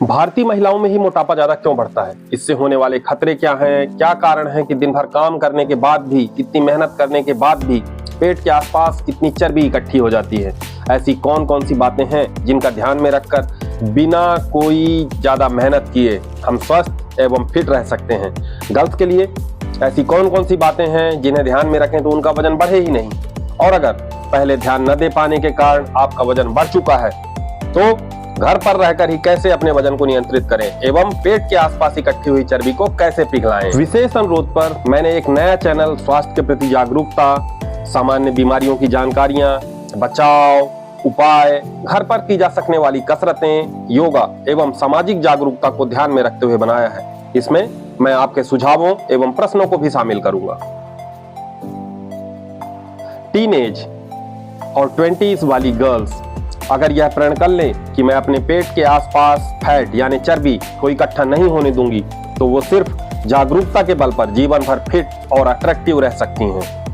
भारतीय महिलाओं में ही मोटापा ज्यादा क्यों बढ़ता है? इससे होने वाले खतरे क्या हैं? क्या कारण है कि दिन भर काम करने के बाद भी, इतनी मेहनत करने के बाद भी पेट के आसपास इतनी चर्बी इकट्ठी हो जाती है? ऐसी कौन कौन सी बातें हैं जिनका ध्यान में रखकर बिना कोई ज्यादा मेहनत किए हम स्वस्थ एवं फिट रह सकते हैं? गर्ल्स के लिए ऐसी कौन कौन सी बातें हैं जिन्हें ध्यान में रखें तो उनका वजन बढ़े ही नहीं? और अगर पहले ध्यान न दे पाने के कारण आपका वजन बढ़ चुका है तो घर पर रहकर ही कैसे अपने वजन को नियंत्रित करें एवं पेट के आसपास इकट्ठी हुई चर्बी को कैसे पिघलाएं? विशेष अनुरोध पर मैंने एक नया चैनल स्वास्थ्य के प्रति जागरूकता, सामान्य बीमारियों की जानकारियां, बचाव उपाय, घर पर की जा सकने वाली कसरतें, योगा एवं सामाजिक जागरूकता को ध्यान में रखते हुए बनाया है। इसमें मैं आपके सुझावों एवं प्रश्नों को भी शामिल करूंगा। टीनेज और 20s वाली गर्ल्स अगर यह प्रण कर लें कि मैं अपने पेट के आसपास फैट यानी चर्बी को इकट्ठा नहीं होने दूंगी तो वो सिर्फ जागरूकता के बल पर जीवन भर फिट और अट्रैक्टिव रह सकती हैं।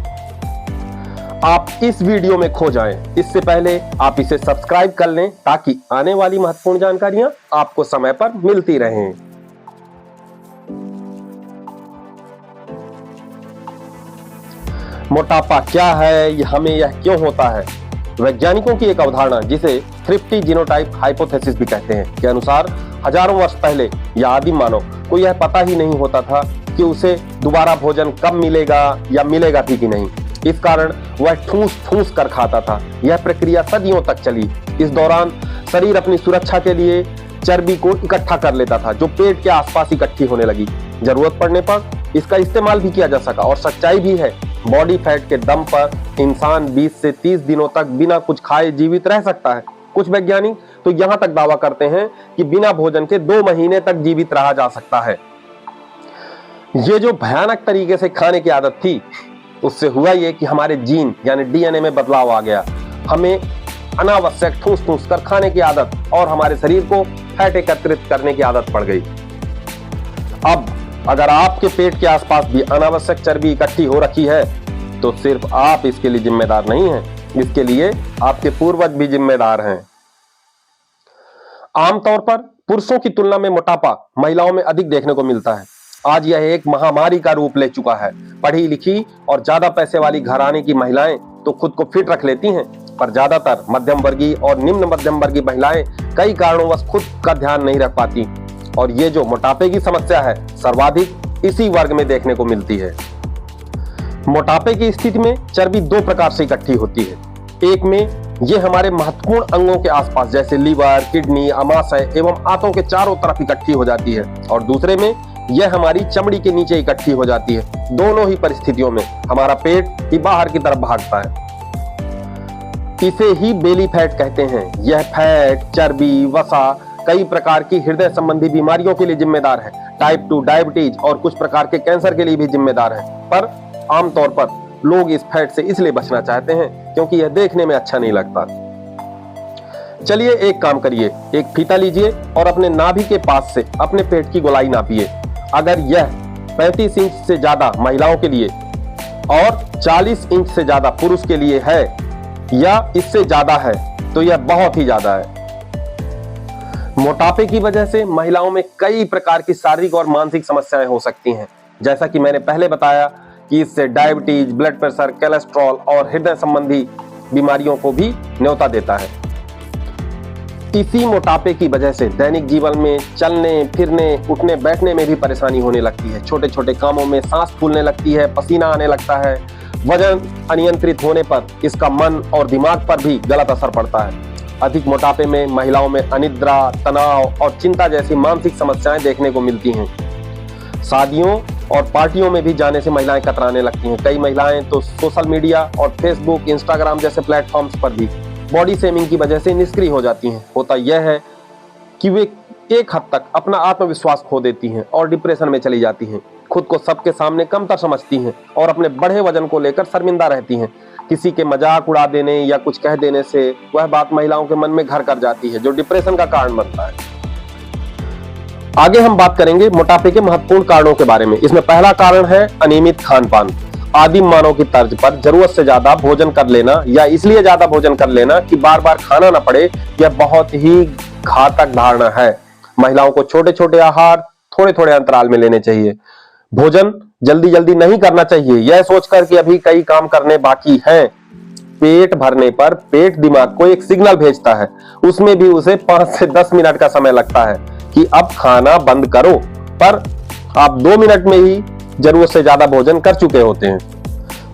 आप इस वीडियो में खो जाएं, इससे पहले आप इसे सब्सक्राइब कर लें ताकि आने वाली महत्वपूर्ण जानकारियां आपको समय पर मिलती रहें। मोटापा क्या है, हमें यह क्यों होता है? वैज्ञानिकों की एक अवधारणा जिसे थ्रिफ्टी जीनोटाइप हाइपोथेसिस भी कहते हैं के अनुसार हजारों वर्ष पहले या आदिम मानव को यह पता ही नहीं होता था कि उसे दोबारा भोजन कब मिलेगा या मिलेगा भी कि नहीं। इस कारण वह ठूस ठूस कर खाता था। यह प्रक्रिया सदियों तक चली। इस दौरान शरीर अपनी सुरक्षा के लिए चर्बी को इकट्ठा कर लेता था जो पेट के आसपास इकट्ठी होने लगी। जरूरत पड़ने पर इसका इस्तेमाल भी किया जा सका और सच्चाई भी है, बॉडी फैट के दम पर इंसान 20 से 30 दिनों तक बिना कुछ खाए जीवित रह सकता है। कुछ वैज्ञानिक तो यहां तक दावा करते हैं कि बिना भोजन के 2 महीने तक जीवित रहा जा सकता है। ये जो भयानक तरीके से खाने की आदत थी उससे हुआ ये कि हमारे जीन यानी डीएनए में बदलाव आ गया। हमें अनावश्यक ठूस ठूस कर खाने की आदत और हमारे शरीर को फैट एकत्रित करने की आदत पड़ गई। अब अगर आपके पेट के आसपास भी अनावश्यक चर्बी इकट्ठी हो रखी है तो सिर्फ आप इसके लिए जिम्मेदार नहीं हैं, इसके लिए आपके पूर्वज भी जिम्मेदार हैं। आमतौर पर पुरुषों की तुलना में मोटापा महिलाओं में अधिक देखने को मिलता है। आज यह एक महामारी का रूप ले चुका है। पढ़ी लिखी और ज्यादा पैसे वाली घराने की महिलाएं तो खुद को फिट रख लेती हैं, पर ज्यादातर मध्यम वर्गीय और निम्न मध्यम वर्गीय महिलाएं कई कारणों खुद का ध्यान नहीं रख पाती और ये जो मोटापे की समस्या है सर्वाधिक इसी वर्ग में देखने को मिलती है। मोटापे की स्थिति में चर्बी 2 प्रकार से इकट्ठी होती है। एक में ये हमारे महत्वपूर्ण अंगों के आसपास जैसे लीवर, किडनी, अमाशय एवं आंतों के चारों तरफ इकट्ठी हो जाती है और दूसरे में यह हमारी चमड़ी के नीचे इकट्ठी हो जाती है। दोनों ही परिस्थितियों में हमारा पेट ही बाहर की तरफ भागता है। इसे ही बेली फैट कहते हैं। यह फैट, चर्बी, वसा कई प्रकार की हृदय संबंधी बीमारियों के लिए जिम्मेदार है। टाइप 2 डायबिटीज और कुछ प्रकार के कैंसर के लिए भी जिम्मेदार है। पर आमतौर पर लोग इस फैट से इसलिए बचना चाहते हैं क्योंकि यह देखने में अच्छा नहीं लगता। चलिए एक काम करिए, एक फीता लीजिए और अपने नाभि के पास से अपने पेट की गोलाई नापिए। अगर यह 35 इंच से ज्यादा महिलाओं के लिए और 40 इंच से ज्यादा पुरुष के लिए है या इससे ज्यादा है तो यह बहुत ही ज्यादा है। मोटापे की वजह से महिलाओं में कई प्रकार की शारीरिक और मानसिक समस्याएं हो सकती हैं। जैसा कि मैंने पहले बताया कि इससे डायबिटीज, ब्लड प्रेशर, कोलेस्ट्रॉल और हृदय संबंधी बीमारियों को भी न्योता देता है। इसी मोटापे की वजह से दैनिक जीवन में चलने फिरने, उठने बैठने में भी परेशानी होने लगती है। छोटे छोटे कामों में सांस फूलने लगती है, पसीना आने लगता है। वजन अनियंत्रित होने पर इसका मन और दिमाग पर भी गलत असर पड़ता है। अधिक मोटापे में महिलाओं में अनिद्रा, तनाव और चिंता जैसी मानसिक समस्याएं देखने को मिलती हैं। शादियों और पार्टियों में भी जाने से महिलाएं कतराने लगती हैं। कई महिलाएं तो सोशल मीडिया और फेसबुक, इंस्टाग्राम जैसे प्लेटफॉर्म्स पर भी बॉडी शेमिंग की वजह से निष्क्रिय हो जाती हैं। होता यह है कि वे एक हद तक अपना आत्मविश्वास खो देती हैं और डिप्रेशन में चली जाती हैं। खुद को सबके सामने कमतर समझती हैं और अपने बढ़े वजन को लेकर शर्मिंदा रहती हैं। किसी के मजाक उड़ा देने या कुछ कह देने से वह बात महिलाओं के मन में घर कर जाती है जो डिप्रेशन का कारण बनता है। आगे हम बात करेंगे मोटापे के महत्वपूर्ण कारणों के बारे में। इसमें पहला कारण है अनियमित खान पान। आदिम मानव की तर्ज पर जरूरत से ज्यादा भोजन कर लेना या इसलिए ज्यादा भोजन कर लेना कि बार बार खाना ना पड़े, यह बहुत ही घातक धारणा है। महिलाओं को छोटे छोटे आहार थोड़े थोड़े अंतराल में लेने चाहिए। भोजन जल्दी जल्दी नहीं करना चाहिए, यह सोचकर कि अभी कई काम करने बाकी हैं। पेट भरने पर पेट दिमाग को एक सिग्नल भेजता है, उसमें भी उसे 5 से 10 मिनट का समय लगता है कि अब खाना बंद करो, पर आप 2 मिनट में ही जरूरत से ज्यादा भोजन कर चुके होते हैं।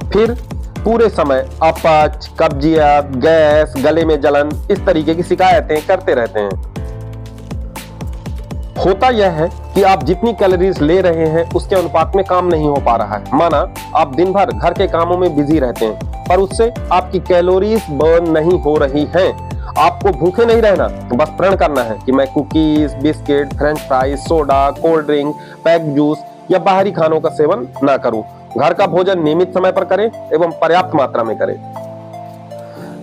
फिर पूरे समय अपच, कब्जियत, गैस, गले में जलन, इस तरीके की शिकायतें करते रहते हैं। होता यह है कि आप जितनी कैलोरीज ले रहे हैं उसके अनुपात में काम नहीं हो पा रहा है। माना आप दिन भर घर के कामों में बिजी रहते हैं, पर उससे आपकी कैलोरीज बर्न नहीं हो रही हैं। आपको भूखे नहीं रहना, बस प्रण करना है कि मैं cookies, biscuit, French fries, soda, cold drink, pack juice या बाहरी खानों का सेवन ना करूं। घर का भोजन नियमित समय पर करें एवं पर्याप्त मात्रा में करें।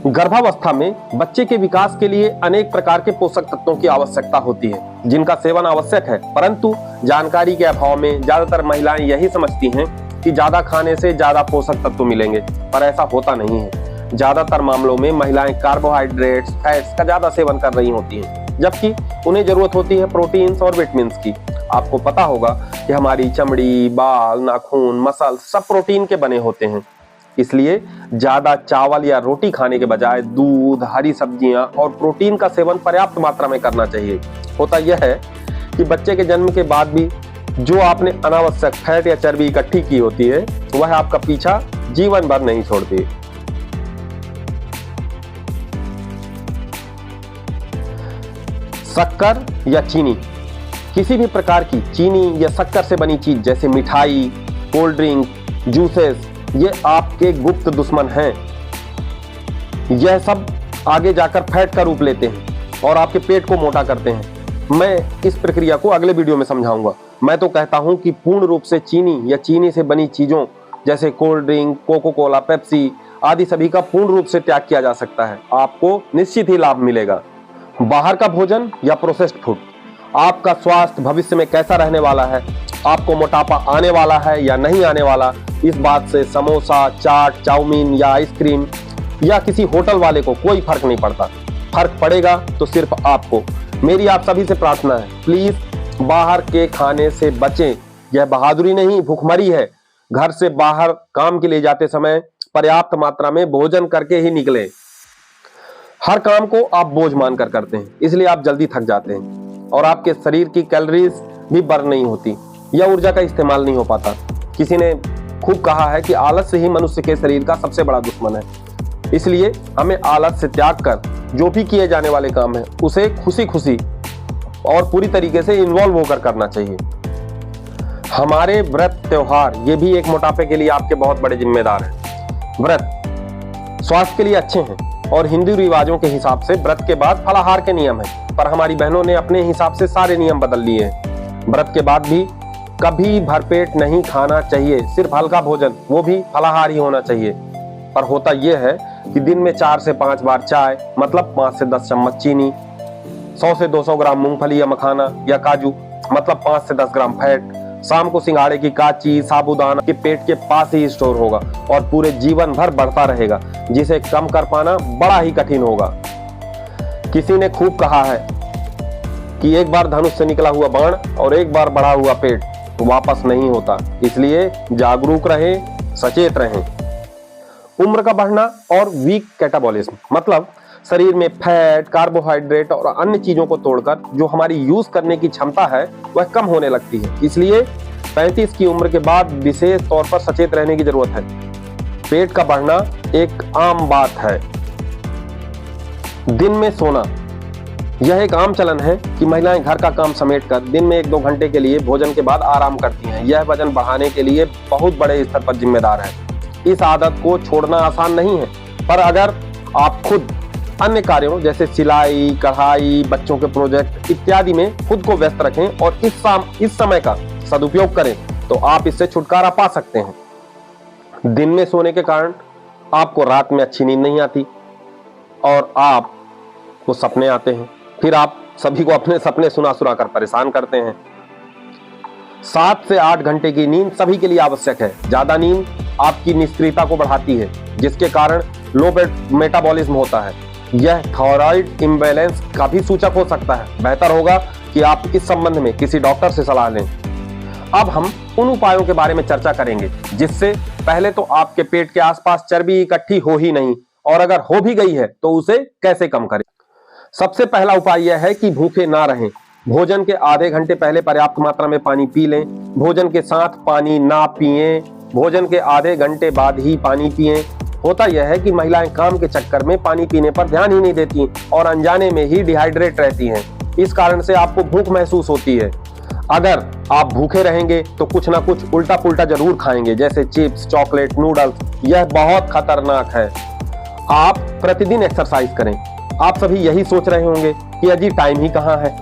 गर्भावस्था में बच्चे के विकास के लिए अनेक प्रकार के पोषक तत्वों की आवश्यकता होती है, जिनका सेवन आवश्यक है, परंतु जानकारी के अभाव में ज्यादातर महिलाएं यही समझती हैं कि ज्यादा खाने से ज्यादा पोषक तत्व मिलेंगे, पर ऐसा होता नहीं है। ज्यादातर मामलों में महिलाएं कार्बोहाइड्रेट्स, फैट्स का ज्यादा सेवन कर रही होती हैं, जबकि उन्हें जरूरत होती है प्रोटीन्स और विटामिन्स की। आपको पता होगा कि हमारी चमड़ी, बाल, नाखून, मसल सब प्रोटीन के बने होते हैं, इसलिए ज्यादा चावल या रोटी खाने के बजाय दूध, हरी सब्जियां और प्रोटीन का सेवन पर्याप्त मात्रा में करना चाहिए। होता यह है कि बच्चे के जन्म के बाद भी जो आपने अनावश्यक फैट या चर्बी इकट्ठी की होती है, वह आपका पीछा जीवन भर नहीं छोड़ती। शक्कर या चीनी, किसी भी प्रकार की चीनी या शक्कर से बनी चीज जैसे मिठाई, कोल्ड ड्रिंक, जूसेस, ये आपके गुप्त दुश्मन हैं। यह सब आगे जाकर फैट का रूप लेते हैं और आपके पेट को मोटा करते हैं। मैं इस प्रक्रिया को अगले वीडियो में समझाऊंगा। मैं तो कहता हूं कि पूर्ण रूप से चीनी या चीनी से बनी चीजों जैसे cold drink, Coca Cola, Pepsi आदि सभी का पूर्ण रूप से त्याग किया जा सकता है। आपको निश्चित ही लाभ मिलेगा। बाहर का भोजन या प्रोसेस्ड फूड, आपका स्वास्थ्य भविष्य में कैसा रहने वाला है, आपको मोटापा आने वाला है या नहीं आने वाला, इस बात से समोसा, चाट, चाउमीन या आइसक्रीम या किसी होटल वाले को कोई फर्क नहीं पड़ता। फर्क पड़ेगा तो सिर्फ आपको। मेरी आप सभी से प्रार्थना है, प्लीज बाहर के खाने से बचें। यह बहादुरी नहीं, भूखमरी है। घर से बाहर काम के लिए जाते समय पर्याप्त मात्रा में भोजन करके ही निकलें। हर काम को आप बोझ मानकर करते हैं, इसलिए आप जल्दी थक जाते हैं और आपके शरीर की कैलोरीज भी बर्न नहीं होती या ऊर्जा का इस्तेमाल नहीं हो पाता। किसी ने खूब कहा है कि आलस से ही मनुष्य के शरीर का सबसे बड़ा दुश्मन है। इसलिए हमें आलस से त्याग कर जो भी किए जाने वाले काम है उसे खुशी खुशी और पूरी तरीके से इन्वॉल्व होकर करना चाहिए। हमारे व्रत, त्योहार ये भी एक मोटापे के लिए आपके बहुत बड़े जिम्मेदार हैं। व्रत स्वास्थ्य के लिए अच्छे हैं और हिंदू रिवाजों के हिसाब से व्रत के बाद फलाहार के नियम है, पर हमारी बहनों ने अपने हिसाब से सारे नियम बदल लिए हैं। व्रत के बाद भी कभी भरपेट नहीं खाना चाहिए, सिर्फ हल्का भोजन, वो भी फलाहार ही होना चाहिए। पर होता यह है कि दिन में 4 से 5 बार चाय, मतलब 5 से 10 चम्मच चीनी, 100 से 200 ग्राम मूंगफली या मखाना या काजू, मतलब 5 से 10 ग्राम फैट, शाम को सिंगाड़े की काची साबूदाना के पेट के पास ही स्टोर होगा और पूरे जीवन भर बढ़ता रहेगा, जिसे कम कर पाना बड़ा ही कठिन होगा। किसी ने खूब कहा है कि एक बार धनुष से निकला हुआ बाण और एक बार बढ़ा हुआ पेट वापस नहीं होता, इसलिए जागरूक रहें, सचेत रहें। उम्र का बढ़ना और वीक कैटाबॉलिज्म, मतलब शरीर में फैट, कार्बोहाइड्रेट और अन्य चीजों को तोड़कर जो हमारी यूज करने की क्षमता है वह कम होने लगती है। इसलिए 35 की उम्र के बाद विशेष तौर पर सचेत रहने की जरूरत है। पेट का बढ़ना एक आम बात है। दिन में सोना, यह एक आम चलन है कि महिलाएं घर का काम समेटकर दिन में 1-2 घंटे के लिए भोजन के बाद आराम करती हैं। यह वजन बढ़ाने के लिए बहुत बड़े स्तर पर जिम्मेदार है। इस आदत को छोड़ना आसान नहीं है, पर अगर आप खुद अन्य कार्यों जैसे सिलाई, कढ़ाई, बच्चों के प्रोजेक्ट इत्यादि में खुद को व्यस्त रखें और इस समय का सदुपयोग करें तो आप इससे छुटकारा पा सकते हैं। दिन में सोने के कारण आपको रात में अच्छी नींद नहीं आती और आपको सपने आते हैं, फिर आप सभी को अपने सपने सुना कर परेशान करते हैं। 7 से 8 घंटे की नींद सभी के लिए आवश्यक है। ज्यादा नींद आपकी निष्क्रियता को बढ़ाती है, जिसके कारण लो मेटाबॉलिज्म होता है। यह थायराइड इम्बैलेंस का भी सूचक हो सकता है। बेहतर होगा कि आप इस संबंध में किसी डॉक्टर से सलाह लें। अब हम उन उपायों के बारे में चर्चा करेंगे जिससे पहले तो आपके पेट के आसपास चर्बी इकट्ठी हो ही नहीं, और अगर हो भी गई है तो उसे कैसे कम करें। सबसे पहला उपाय यह है कि भूखे ना रहें। भोजन के आधे घंटे पहले पर्याप्त मात्रा में पानी पी लें। भोजन के साथ पानी ना पिएं। भोजन के आधे घंटे बाद ही पानी पिएं। होता यह है कि महिलाएं काम के चक्कर में पानी पीने पर ध्यान ही नहीं देती और अनजाने में ही डिहाइड्रेट रहती हैं। इस कारण से आपको भूख महसूस होती है। अगर आप भूखे रहेंगे तो कुछ ना कुछ उल्टा पुल्टा जरूर खाएंगे, जैसे चिप्स, चॉकलेट, नूडल्स। यह बहुत खतरनाक है। आप प्रतिदिन एक्सरसाइज करें। आप सभी यही सोच रहे होंगे कि अजी टाइम ही कहाँ है।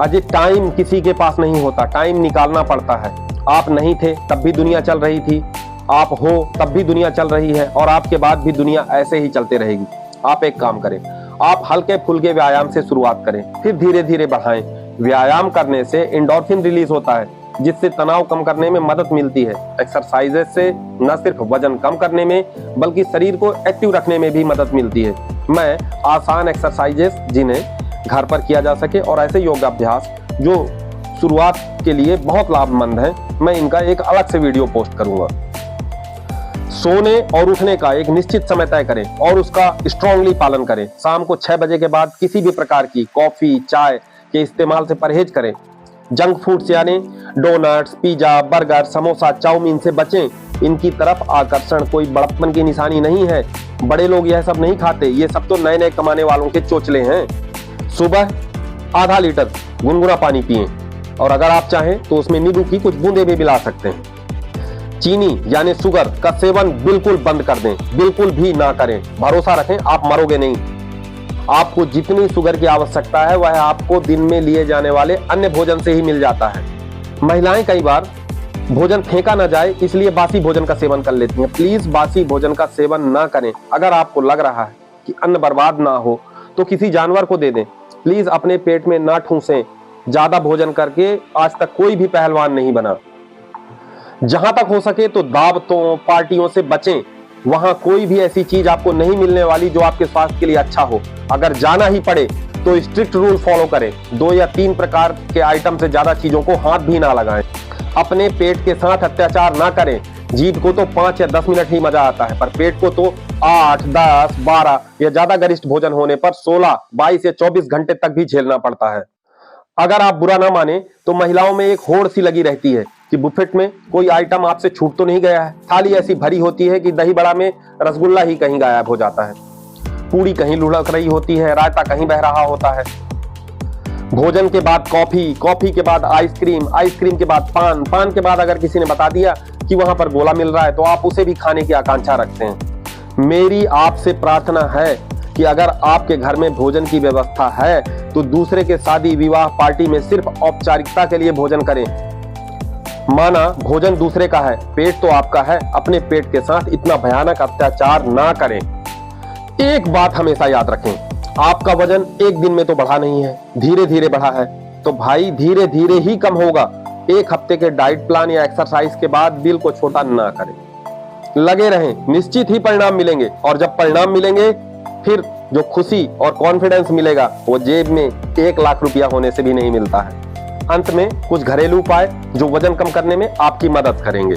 अजी टाइम किसी के पास नहीं होता, टाइम निकालना पड़ता है। आप नहीं थे तब भी दुनिया चल रही थी, आप हो तब भी दुनिया चल रही है, और आपके बाद भी दुनिया ऐसे ही चलते रहेगी। आप एक काम करें, आप हल्के फुल्के व्यायाम से शुरुआत करें, फिर धीरे धीरे बढ़ाएं। व्यायाम करने से एंडोर्फिन रिलीज होता है, जिससे तनाव कम करने में मदद मिलती है। एक्सरसाइजेस से न सिर्फ वजन कम करने में बल्कि शरीर को एक्टिव रखने में भी मदद मिलती है। मैं आसान एक्सरसाइजेस जिन्हें घर पर किया जा सके और ऐसे योगाभ्यास जो शुरुआत के लिए बहुत लाभमंद है, मैं इनका एक अलग से वीडियो पोस्ट करूंगा। सोने और उठने का एक निश्चित समय तय करें और उसका स्ट्रांगली पालन करें। शाम को 6 बजे के बाद किसी भी प्रकार की कॉफी, चाय के इस्तेमाल से परहेज करें। जंक फूड्स यानी doughnuts, pizza, burger, samosa, chow mein से बचें। इनकी तरफ आकर्षण कोई बड़प्पन की निशानी नहीं है। बड़े लोग यह सब नहीं खाते, ये सब तो नए नए कमाने वालों के चोचले हैं। सुबह आधा लीटर गुनगुना पानी पिएं, और अगर आप चाहें तो उसमें नींबू की कुछ बूंदें भी मिला सकते हैं। चीनी यानी शुगर का सेवन बिल्कुल बंद कर दें, बिल्कुल भी ना करें। भरोसा रखें, आप मरोगे नहीं। आपको जितनी शुगर की आवश्यकता है वह आपको दिन में लिए जाने वाले अन्य भोजन से ही मिल जाता है। महिलाएं कई बार भोजन फेंका ना जाए इसलिए बासी भोजन का सेवन कर लेती हैं। प्लीज बासी भोजन का सेवन ना करें। अगर आपको लग रहा है कि अन्न बर्बाद ना हो तो किसी जानवर को दे दें। प्लीज अपने पेट में ना ठूसें। ज्यादा भोजन करके आज तक कोई भी पहलवान नहीं बना। जहां तक हो सके तो दावतों, पार्टियों से बचें। वहां कोई भी ऐसी चीज आपको नहीं मिलने वाली जो आपके स्वास्थ्य के लिए अच्छा हो। अगर जाना ही पड़े तो स्ट्रिक्ट रूल फॉलो करें। 2 या 3 प्रकार के आइटम से ज्यादा चीजों को हाथ भी ना लगाएं। अपने पेट के साथ अत्याचार ना करें। जीभ को तो 5 या 10 मिनट ही मजा आता है, पर पेट को तो 8, 10, 12 या ज्यादा गरिष्ठ भोजन होने पर 16, 22 या 24 घंटे तक भी झेलना पड़ता है। अगर आप बुरा ना माने तो महिलाओं में एक होड़ सी लगी रहती है कि बुफेट में कोई आइटम आपसे छूट तो नहीं गया है। थाली ऐसी भरी होती है कि दही बड़ा में रसगुल्ला ही कहीं गायब हो जाता है, पूड़ी कहीं लुढ़क रही होती है, रायता कहीं बह रहा होता है। भोजन के बाद कॉफी, कॉफी के बाद आइसक्रीम, आइसक्रीम के बाद पान, पान के बाद अगर किसी ने बता दिया कि वहां पर गोला मिल रहा है तो आप उसे भी खाने की आकांक्षा रखते हैं। मेरी आपसे प्रार्थना है कि अगर आपके घर में भोजन की व्यवस्था है तो दूसरे के शादी, विवाह, पार्टी में सिर्फ औपचारिकता के लिए भोजन करें। माना भोजन दूसरे का है, पेट तो आपका है। अपने पेट के साथ इतना भयानक अत्याचार ना करें। एक बात हमेशा याद रखें, आपका वजन एक दिन में तो बढ़ा नहीं है, धीरे धीरे बढ़ा है। तो भाई धीरे धीरे ही कम होगा। एक हफ्ते के डाइट प्लान या एक्सरसाइज के बाद बिल को छोटा ना करें। लगे रहें, निश्चित ही परिणाम मिलेंगे। और जब परिणाम मिलेंगे फिर जो खुशी और कॉन्फिडेंस मिलेगा वो जेब में 1 लाख रुपया होने से भी नहीं मिलता है। अंत में कुछ घरेलू उपाय जो वजन कम करने में आपकी मदद करेंगे।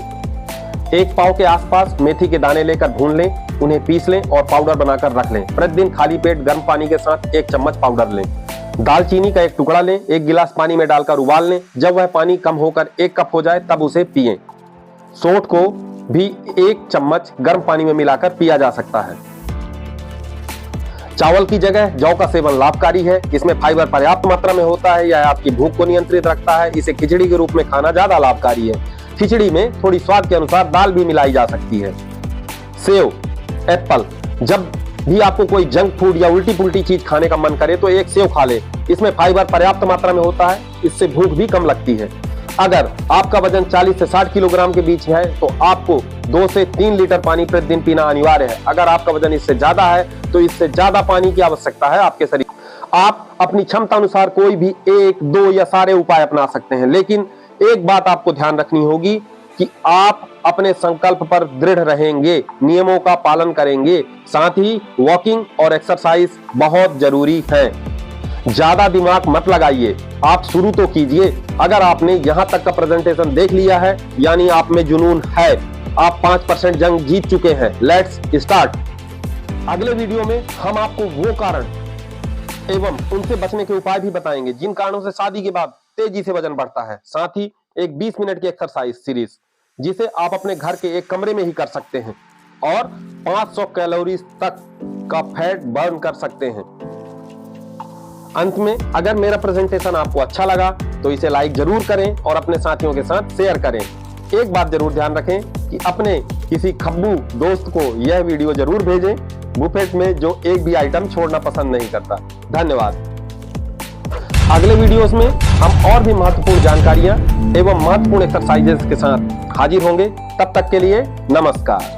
1 पाव के आसपास मेथी के दाने लेकर भून लें, उन्हें पीस लें और पाउडर बनाकर रख लें। प्रतिदिन खाली पेट गर्म पानी के साथ 1 चम्मच पाउडर लें। दालचीनी का 1 टुकड़ा लें, 1 गिलास पानी में डालकर उबाल लें। जब वह पानी कम होकर 1 कप हो जाए तब उसे पिएं। सौंठ को भी 1 चम्मच गर्म पानी में मिलाकर पिया जा सकता है। चावल की जगह जौ का सेवन लाभकारी है। इसमें फाइबर पर्याप्त मात्रा में होता है, यह आपकी भूख को नियंत्रित रखता है। इसे खिचड़ी के रूप में खाना ज्यादा लाभकारी है। खिचड़ी में थोड़ी स्वाद के अनुसार दाल भी मिलाई जा सकती है। सेव, एप्पल, जब भी आपको कोई जंक फूड या उल्टी पुल्टी चीज खाने का मन करे तो 1 सेव खा ले। इसमें फाइबर पर्याप्त मात्रा में होता है, इससे भूख भी कम लगती है। अगर आपका वजन 40 से 60 किलोग्राम के बीच है तो आपको 2 से 3 लीटर पानी प्रतिदिन पीना अनिवार्य है। अगर आपका वजन इससे ज्यादा है तो इससे ज्यादा पानी की आवश्यकता है आपके शरीर। आप अपनी क्षमता अनुसार कोई भी 1, 2 या सारे उपाय अपना सकते हैं, लेकिन एक बात आपको ध्यान रखनी होगी कि आप अपने संकल्प पर दृढ़ रहेंगे, नियमों का पालन करेंगे। साथ ही वॉकिंग और एक्सरसाइज बहुत जरूरी है। ज्यादा दिमाग मत लगाइए, आप शुरू तो कीजिए। अगर आपने यहां तक का प्रेजेंटेशन देख लिया है यानी आप में जुनून है, आप 5% जंग जीत चुके हैं। Let's start. अगले वीडियो में हम आपको वो कारण एवं उनसे बचने के उपाय भी बताएंगे जिन कारणों से शादी के बाद तेजी से वजन बढ़ता है। साथ ही एक 20 मिनट की एक्सरसाइज सीरीज जिसे आप अपने घर के एक कमरे में ही कर सकते हैं और 500 कैलोरी तक का फैट बर्न कर सकते हैं। अंत में अगर मेरा प्रेजेंटेशन आपको अच्छा लगा तो इसे लाइक जरूर करें और अपने साथियों के साथ शेयर करें। एक बात जरूर ध्यान रखें कि अपने किसी खब्बू दोस्त को यह वीडियो जरूर भेजें, बुफेट में जो एक भी आइटम छोड़ना पसंद नहीं करता। धन्यवाद। अगले वीडियोस में हम और भी महत्वपूर्ण जानकारियां एवं महत्वपूर्ण एक्सरसाइजेस के साथ हाजिर होंगे। तब तक के लिए नमस्कार।